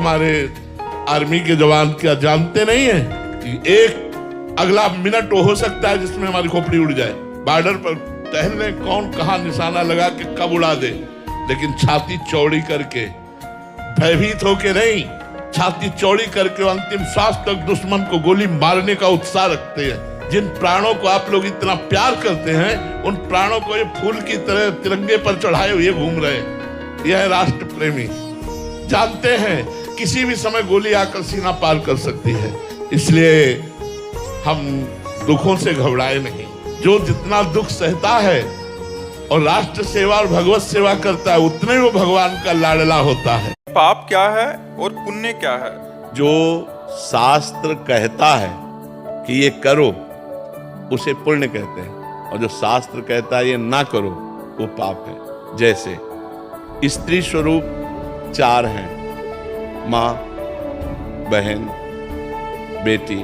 हमारे आर्मी के जवान क्या जानते नहीं है कि एक अगला मिनट हो सकता है जिसमें हमारी खोपड़ी उड़ जाए। बॉर्डर पर टहलने कौन कहां निशाना लगा के कब उड़ा दे, लेकिन छाती चौड़ी करके, भयभीत होके नहीं, छाती चौड़ी करके अंतिम श्वास तक दुश्मन को गोली मारने का उत्साह रखते हैं। जिन प्राणों को आप लोग इतना प्यार करते हैं, उन प्राणों को ये फूल की तरह तिरंगे पर चढ़ाए हुए घूम रहे हैं। यह है राष्ट्र प्रेमी। जानते हैं किसी भी समय गोली आकर सीना पार कर सकती है, इसलिए हम दुखों से घबराए नहीं। जो जितना दुख सहता है और राष्ट्र सेवा और भगवत सेवा करता है, उतने वो भगवान का लाडला होता है। पाप क्या है और पुण्य क्या है? जो शास्त्र कहता है कि ये करो, उसे पुण्य कहते हैं, और जो शास्त्र कहता है ये ना करो, वो पाप है। जैसे स्त्री स्वरूप 4 हैं, माँ, बहन, बेटी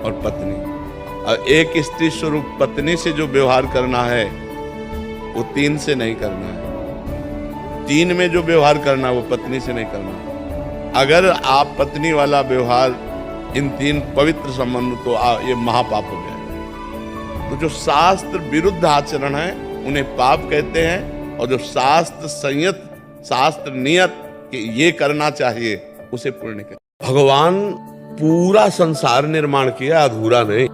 और पत्नी। और एक स्त्री स्वरूप पत्नी से जो व्यवहार करना है वो 3 से नहीं करना है। 3 में जो व्यवहार करना है वो पत्नी से नहीं करना है। अगर आप पत्नी वाला व्यवहार, इन 3 पवित्र संबंध, तो ये महापाप हो गया। तो जो शास्त्र विरुद्ध आचरण है उन्हें पाप कहते हैं, और जो शास्त्र संयत, शास्त्र नियत कि ये करना चाहिए, उसे पुण्य कहते हैं। भगवान पूरा संसार निर्माण किया, अधूरा नहीं।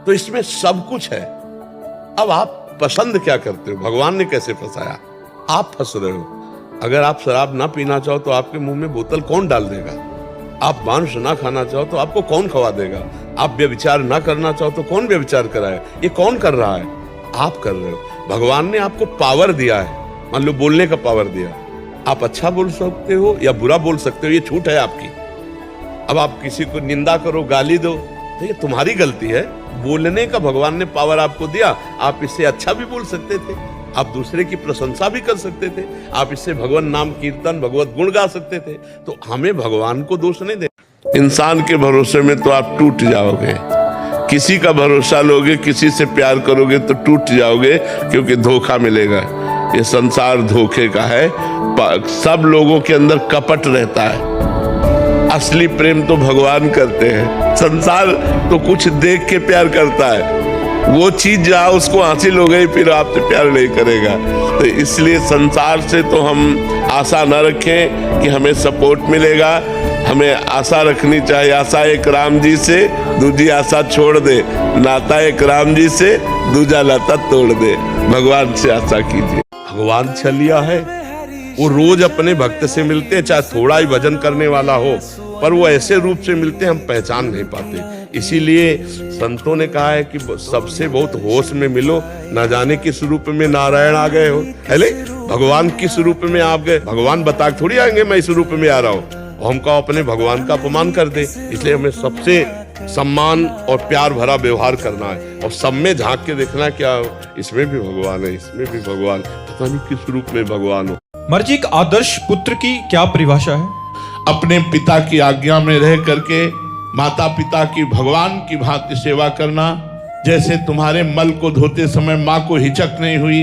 तो इसमें सब कुछ है। अब आप पसंद क्या करते हो? भगवान ने कैसे फंसाया? आप फंस रहे हो। अगर आप शराब ना पीना चाहो तो आपके मुंह में बोतल कौन डाल देगा? आप मांस ना खाना चाहो तो आपको कौन खवा देगा? आप व्यभिचार ना करना चाहो तो कौन व्यभिचार कराए? ये कौन कर रहा है? आप कर रहे हो। भगवान ने आपको पावर दिया है, मान लो बोलने का पावर दिया। आप अच्छा बोल सकते हो या बुरा बोल सकते हो, ये छूट है आपकी। अब आप किसी को निंदा करो, गाली दो, तो ये तुम्हारी गलती है। बोलने का भगवान ने पावर आपको दिया। आप इससे अच्छा भी बोल सकते थे, आप दूसरे की प्रशंसा भी कर सकते थे, आप इससे भगवान नाम कीर्तन, भगवत गुण गा सकते थे। तो हमें भगवान को दोष नहीं दे। इंसान के भरोसे में तो आप टूट जाओगे। किसी का भरोसा लोगे, किसी से प्यार करोगे तो टूट जाओगे, क्योंकि धोखा मिलेगा। ये संसार धोखे का है। सब लोगों के अंदर कपट रहता है। असली प्रेम तो भगवान करते हैं। संसार तो कुछ देख के प्यार करता है। वो चीज जहाँ उसको हासिल हो गई, फिर आपसे प्यार नहीं करेगा। तो इसलिए संसार से तो हम आशा न रखें कि हमें सपोर्ट मिलेगा। हमें आशा रखनी चाहिए, आशा एक राम जी से, दूसरी आशा छोड़ दे। नाता एक राम जी से, दूसरा नाता तोड़ दे। भगवान से आशा कीजिए। भगवान छलिया है, वो रोज अपने भक्त से मिलते हैं, चाहे थोड़ा ही भजन करने वाला हो, पर वो ऐसे रूप से मिलते हैं हम पहचान नहीं पाते। इसीलिए संतों ने कहा है कि सबसे बहुत होश में मिलो, ना जाने किस रूप में नारायण आ गए हो। अरे भगवान किस रूप में आप गए? भगवान बता थोड़ी आएंगे मैं इस रूप में आ रहा हूँ। हमको अपने भगवान का अपमान कर दे। इसलिए हमें सबसे सम्मान और प्यार भरा व्यवहार करना है, और सब में झांक के देखना, क्या इसमें भी भगवान है, इसमें भी भगवान, पता नहीं किस रूप में भगवान हो। मर्जिक आदर्श पुत्र की क्या परिभाषा है? अपने पिता की आज्ञा में रह करके माता पिता की भगवान की भांति सेवा करना। जैसे तुम्हारे मल को धोते समय माँ को हिचक नहीं हुई,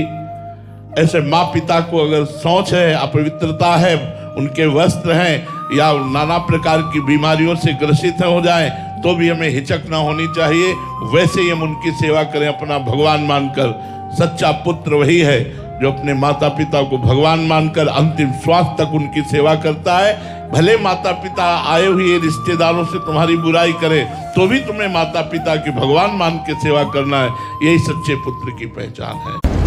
ऐसे माँ पिता को अगर शौच है, अपवित्रता है, उनके वस्त्र हैं, या नाना प्रकार की बीमारियों से ग्रसित हो जाए, तो भी हमें हिचक ना होनी चाहिए। वैसे ही हम उनकी सेवा करें अपना भगवान मानकर। सच्चा पुत्र वही है जो अपने माता पिता को भगवान मानकर अंतिम श्वास तक उनकी सेवा करता है। भले माता पिता आए हुए रिश्तेदारों से तुम्हारी बुराई करे, तो भी तुम्हें माता पिता की भगवान मान के सेवा करना है। यही सच्चे पुत्र की पहचान है।